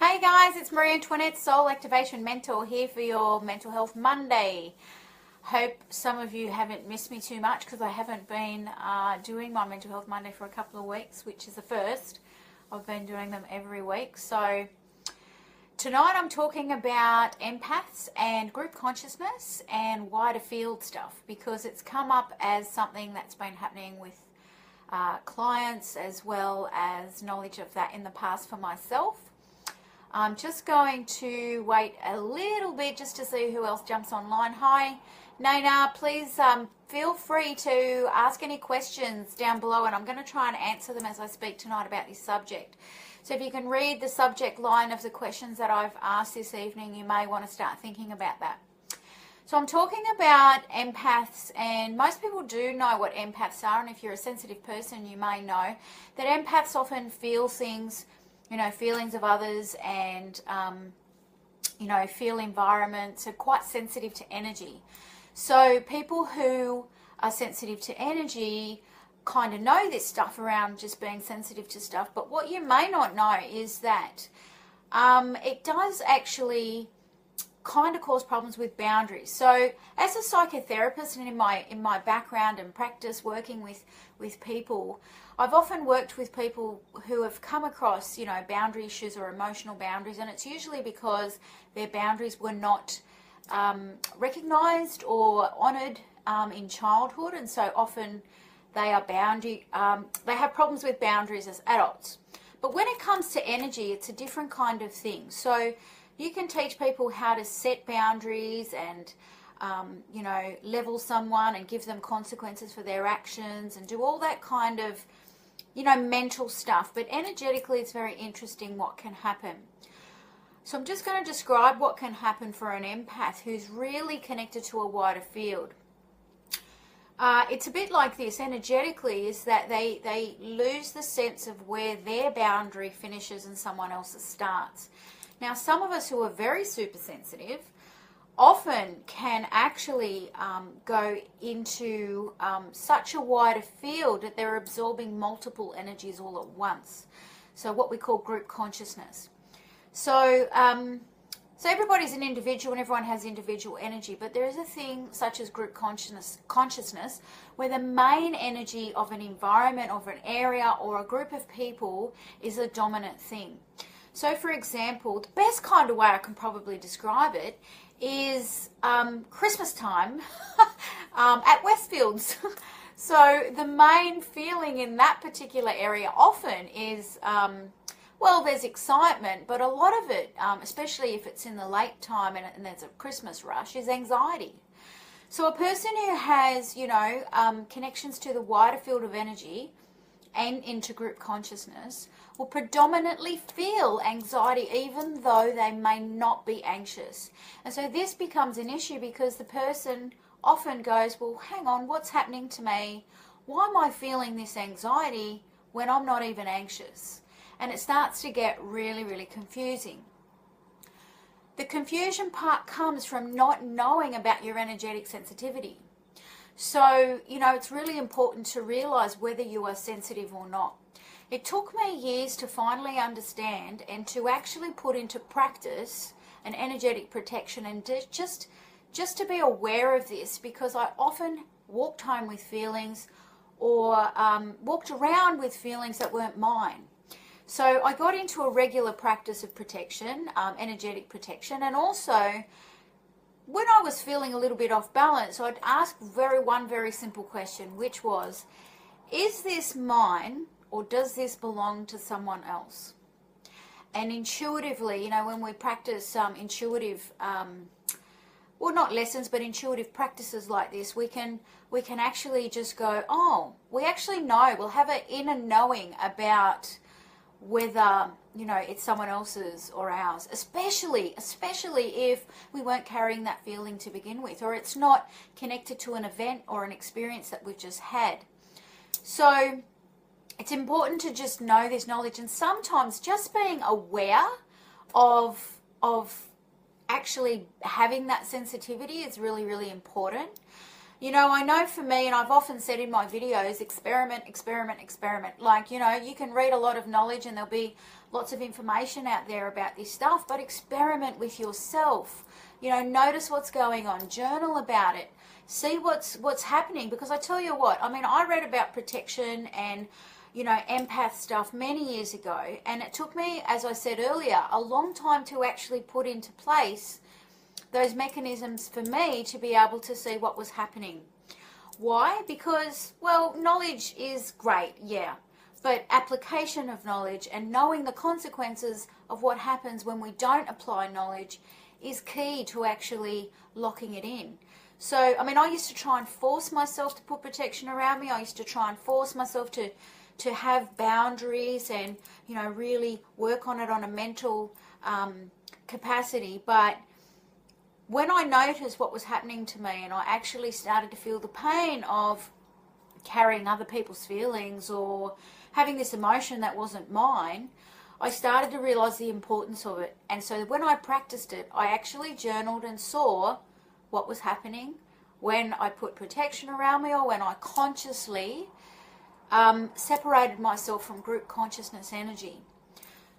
Hey guys, it's Marie Antoinette, Soul Activation Mentor, here for your Mental Health Monday. Hope some of you haven't missed me too much because I haven't been doing my Mental Health Monday for a couple of weeks, which is the first. I've been doing them every week. So tonight I'm talking about empaths and group consciousness and wider field stuff, because it's come up as something that's been happening with clients, as well as knowledge of that in the past for myself. I'm just going to wait a little bit just to see who else jumps online. Hi, Nana. Please feel free to ask any questions down below, and I'm going to try and answer them as I speak tonight about this subject. So if you can read the subject line of the questions that I've asked this evening, you may want to start thinking about that. So I'm talking about empaths, and most people do know what empaths are, and if you're a sensitive person, you may know that empaths often feel things, feelings of others, and, feel environments, are quite sensitive to energy. So people who are sensitive to energy kind of know this stuff around just being sensitive to stuff. But what you may not know is that it does actually kind of cause problems with boundaries. So as a psychotherapist, and in my background and practice working with people, I've often worked with people who have come across, boundary issues or emotional boundaries, and it's usually because their boundaries were not recognized or honored in childhood, and so often they have problems with boundaries as adults. But when it comes to energy, it's a different kind of thing. So you can teach people how to set boundaries and, level someone and give them consequences for their actions and do all that kind of, mental stuff. But energetically, it's very interesting what can happen. So I'm just going to describe what can happen for an empath who's really connected to a wider field. It's a bit like this energetically, is that they lose the sense of where their boundary finishes and someone else's starts. Now, some of us who are very super sensitive often can actually go into such a wider field that they're absorbing multiple energies all at once. So what we call group consciousness. So everybody's an individual and everyone has individual energy, but there is a thing such as group consciousness where the main energy of an environment, of an area, or a group of people is a dominant thing. So, for example, the best kind of way I can probably describe it is Christmas time at Westfields. So the main feeling in that particular area often is, there's excitement, but a lot of it, especially if it's in the late time and there's a Christmas rush, is anxiety. So a person who has, connections to the wider field of energy and into group consciousness will predominantly feel anxiety even though they may not be anxious. And so this becomes an issue because the person often goes, well, hang on, what's happening to me? Why am I feeling this anxiety when I'm not even anxious? And it starts to get really, really confusing. The confusion part comes from not knowing about your energetic sensitivity. So, it's really important to realize whether you are sensitive or not. It took me years to finally understand and to actually put into practice an energetic protection, and just to be aware of this, because I often walked home with feelings or walked around with feelings that weren't mine. So I got into a regular practice of protection, energetic protection, and also when I was feeling a little bit off balance, I'd ask one very simple question, which was, is this mine or does this belong to someone else? And intuitively, when we practice intuitive, not lessons, but intuitive practices like this, we can actually just go, oh, we actually know, we'll have an inner knowing about whether it's someone else's or ours, especially if we weren't carrying that feeling to begin with, or it's not connected to an event or an experience that we've just had. So it's important to just know this knowledge, and sometimes just being aware of actually having that sensitivity is really, really important. You know, I know for me, and I've often said in my videos, experiment, experiment, experiment. Like, you know, you can read a lot of knowledge and there'll be lots of information out there about this stuff, but experiment with yourself. You know, notice what's going on, journal about it, see what's happening. Because I tell you what, I mean, I read about protection and, you know, empath stuff many years ago, and it took me, as I said earlier, a long time to actually put into place those mechanisms for me to be able to see what was happening. Why? Because, well, knowledge is great, yeah, but application of knowledge and knowing the consequences of what happens when we don't apply knowledge is key to actually locking it in. So, I mean, I used to try and force myself to put protection around me. I used to try and force myself to have boundaries and, you know, really work on it on a mental capacity. But when I noticed what was happening to me and I actually started to feel the pain of carrying other people's feelings or having this emotion that wasn't mine, I started to realize the importance of it. And so when I practiced it, I actually journaled and saw what was happening when I put protection around me or when I consciously separated myself from group consciousness energy.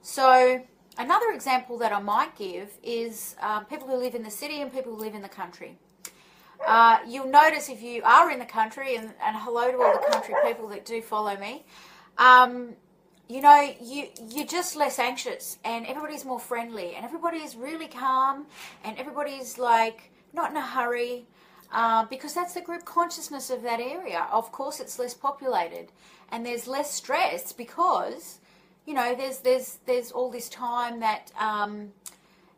So another example that I might give is people who live in the city and people who live in the country. You'll notice if you are in the country, and hello to all the country people that do follow me, you know, you're just less anxious and everybody's more friendly and everybody's really calm and everybody's like not in a hurry because that's the group consciousness of that area. Of course, it's less populated and there's less stress because, you know, there's all this time that,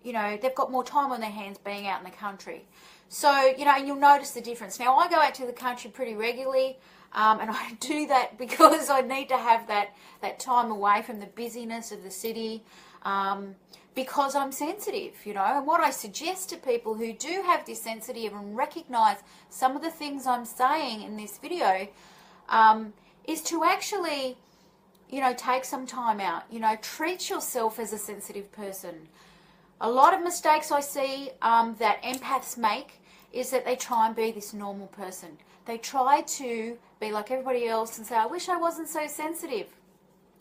you know, they've got more time on their hands being out in the country. So, you know, and you'll notice the difference. Now, I go out to the country pretty regularly, and I do that because I need to have that time away from the busyness of the city, because I'm sensitive, you know. And what I suggest to people who do have this sensitive and recognize some of the things I'm saying in this video is to actually, you know, take some time out, you know, treat yourself as a sensitive person. A lot of mistakes I see that empaths make is that they try and be this normal person. They try to be like everybody else and say, I wish I wasn't so sensitive.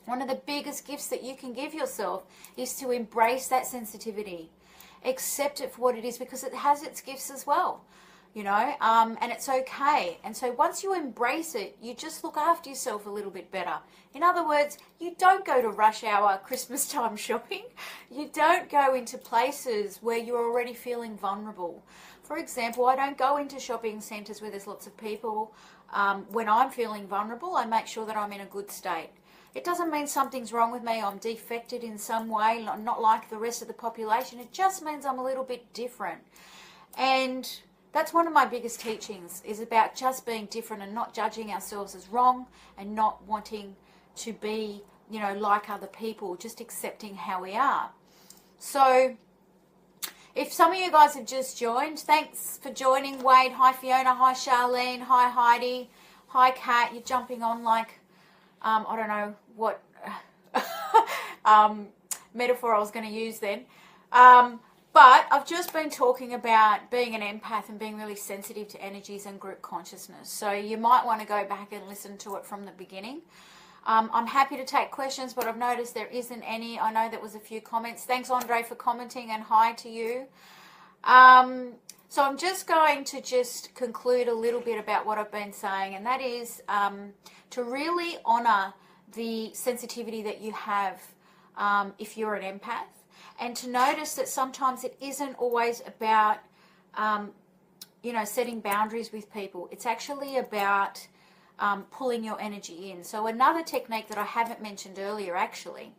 One of the biggest gifts that you can give yourself is to embrace that sensitivity. Accept it for what it is because it has its gifts as well, you know, and it's okay. And so once you embrace it, you just look after yourself a little bit better. In other words, you don't go to rush hour Christmas time shopping. You don't go into places where you're already feeling vulnerable. For example, I don't go into shopping centres where there's lots of people. When I'm feeling vulnerable, I make sure that I'm in a good state. It doesn't mean something's wrong with me, I'm defected in some way, not like the rest of the population. It just means I'm a little bit different. And that's one of my biggest teachings, is about just being different and not judging ourselves as wrong and not wanting to be, you know, like other people, just accepting how we are. So if some of you guys have just joined, thanks for joining. Wade, hi Fiona, hi Charlene, hi Heidi, hi Kat. You're jumping on like, I don't know what metaphor I was going to use then. But I've just been talking about being an empath and being really sensitive to energies and group consciousness. So you might want to go back and listen to it from the beginning. I'm happy to take questions, but I've noticed there isn't any. I know there was a few comments. Thanks, Andre, for commenting, and hi to you. So I'm just going to just conclude a little bit about what I've been saying, and that is to really honour the sensitivity that you have if you're an empath, and to notice that sometimes it isn't always about, you know, setting boundaries with people. It's actually about pulling your energy in. So another technique that I haven't mentioned earlier actually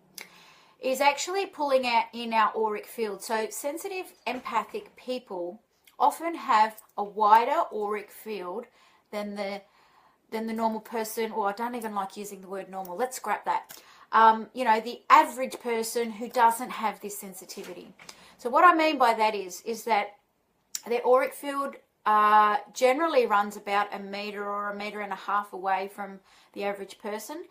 is actually pulling out in our auric field. So sensitive empathic people often have a wider auric field than the normal person, or I don't even like using the word normal. Let's scrap that. You know, the average person who doesn't have this sensitivity. So what I mean by that is that their auric field generally runs about 1 meter or 1.5 meters away from the average person.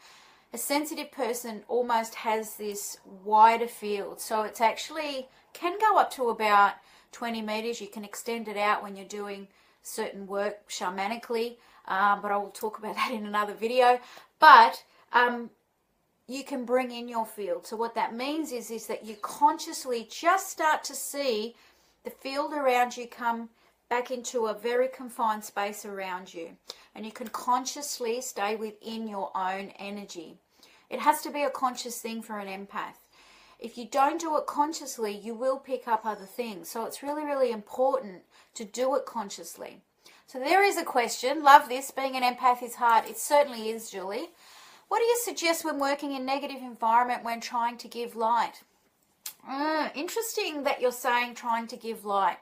A sensitive person almost has this wider field, so it's actually can go up to about 20 meters. You can extend it out when you're doing certain work shamanically, but I will talk about that in another video. But you can bring in your field. So what that means is that you consciously just start to see the field around you come back into a very confined space around you. And you can consciously stay within your own energy. It has to be a conscious thing for an empath. If you don't do it consciously, you will pick up other things. So it's really, really important to do it consciously. So there is a question. Love this. Being an empath is hard. It certainly is, Julie. What do you suggest when working in negative environment when trying to give light? Interesting that you're saying trying to give light.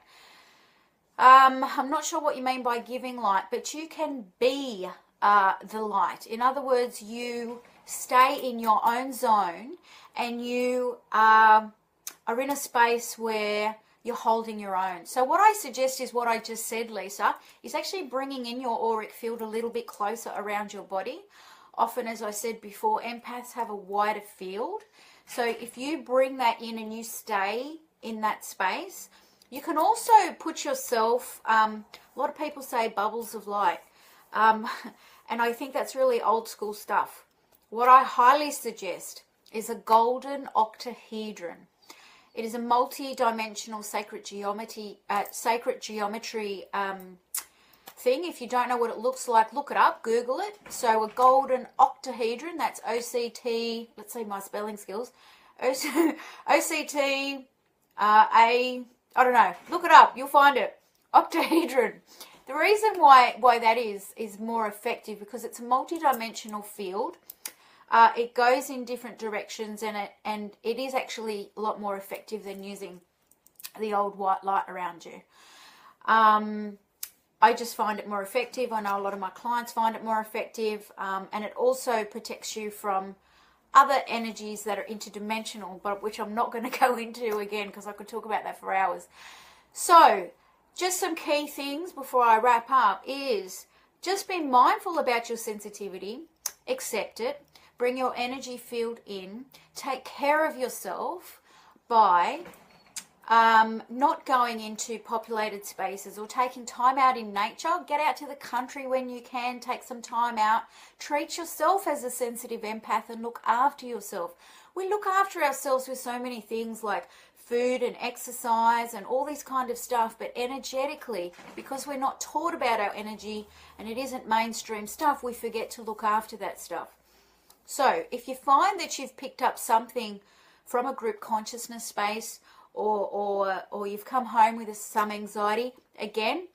I'm not sure what you mean by giving light, but you can be the light. In other words, you stay in your own zone and you are in a space where you're holding your own. So what I suggest is what I just said, Lisa, is actually bringing in your auric field a little bit closer around your body. Often, as I said before, empaths have a wider field. So if you bring that in and you stay in that space, you can also put yourself, a lot of people say bubbles of light. And I think that's really old school stuff. What I highly suggest is a golden octahedron. It is a multi-dimensional sacred geometry thing. If you don't know what it looks like, look it up, Google it. So a golden octahedron, that's OCT, let's see my spelling skills, OCT, I don't know, look it up, you'll find it, octahedron. The reason why that is more effective because it's a multi-dimensional field. It goes in different directions and it is actually a lot more effective than using the old white light around you. I just find it more effective. I know a lot of my clients find it more effective, and it also protects you from other energies that are interdimensional, but which I'm not going to go into again because I could talk about that for hours. So just some key things before I wrap up is just be mindful about your sensitivity, accept it, bring your energy field in, take care of yourself by not going into populated spaces or taking time out in nature. Get out to the country when you can, take some time out. Treat yourself as a sensitive empath and look after yourself. We look after ourselves with so many things like food and exercise and all this kind of stuff, but energetically, because we're not taught about our energy and it isn't mainstream stuff, we forget to look after that stuff. So if you find that you've picked up something from a group consciousness space or you've come home with some anxiety, again,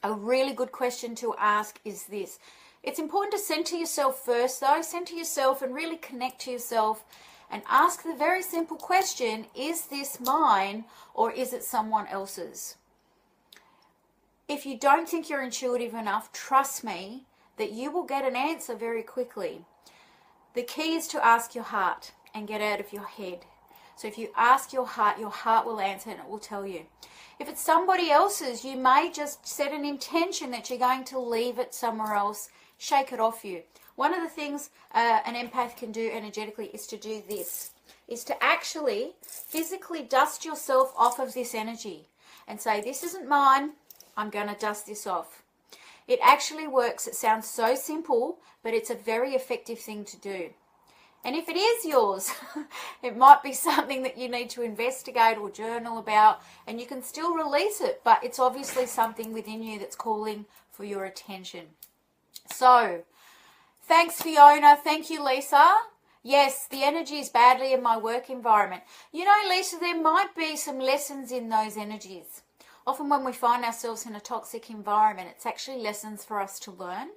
a really good question to ask is this. It's important to center yourself first though. Center yourself and really connect to yourself and ask the very simple question, is this mine or is it someone else's? If you don't think you're intuitive enough, trust me that you will get an answer very quickly. The key is to ask your heart and get out of your head. So if you ask your heart will answer and it will tell you. If it's somebody else's, you may just set an intention that you're going to leave it somewhere else, shake it off you. One of the things an empath can do energetically is to do this, is to actually physically dust yourself off of this energy and say, this isn't mine, I'm going to dust this off. It actually works. It sounds so simple, but it's a very effective thing to do. And if it is yours, it might be something that you need to investigate or journal about, and you can still release it, but it's obviously something within you that's calling for your attention. So, thanks Fiona, thank you Lisa. Yes, the energy is badly in my work environment. You know, Lisa, there might be some lessons in those energies. Often when we find ourselves in a toxic environment, it's actually lessons for us to learn.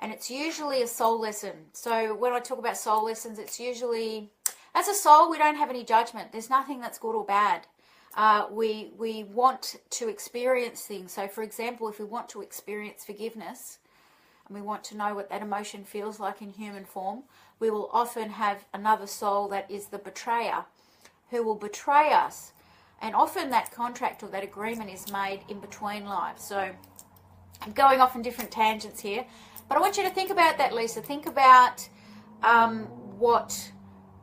And it's usually a soul lesson. So when I talk about soul lessons, it's usually, as a soul, we don't have any judgment. There's nothing that's good or bad. We want to experience things. So for example, if we want to experience forgiveness, and we want to know what that emotion feels like in human form, we will often have another soul that is the betrayer, who will betray us. And often that contract or that agreement is made in between lives. So I'm going off on different tangents here. But I want you to think about that, Lisa. Think about what,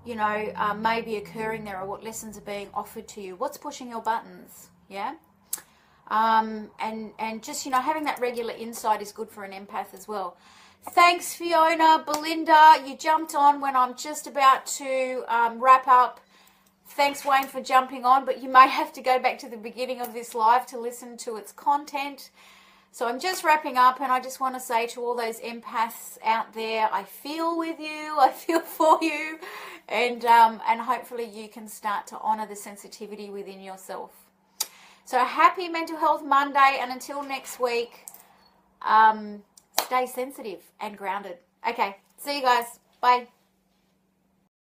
may be occurring there or what lessons are being offered to you. What's pushing your buttons, yeah? And just, you know, having that regular insight is good for an empath as well. Thanks, Fiona. Belinda, you jumped on when I'm just about to wrap up. Thanks, Wayne, for jumping on, but you may have to go back to the beginning of this live to listen to its content. So I'm just wrapping up, and I just want to say to all those empaths out there, I feel with you, I feel for you, and hopefully you can start to honour the sensitivity within yourself. So happy Mental Health Monday, and until next week, stay sensitive and grounded. Okay, see you guys. Bye.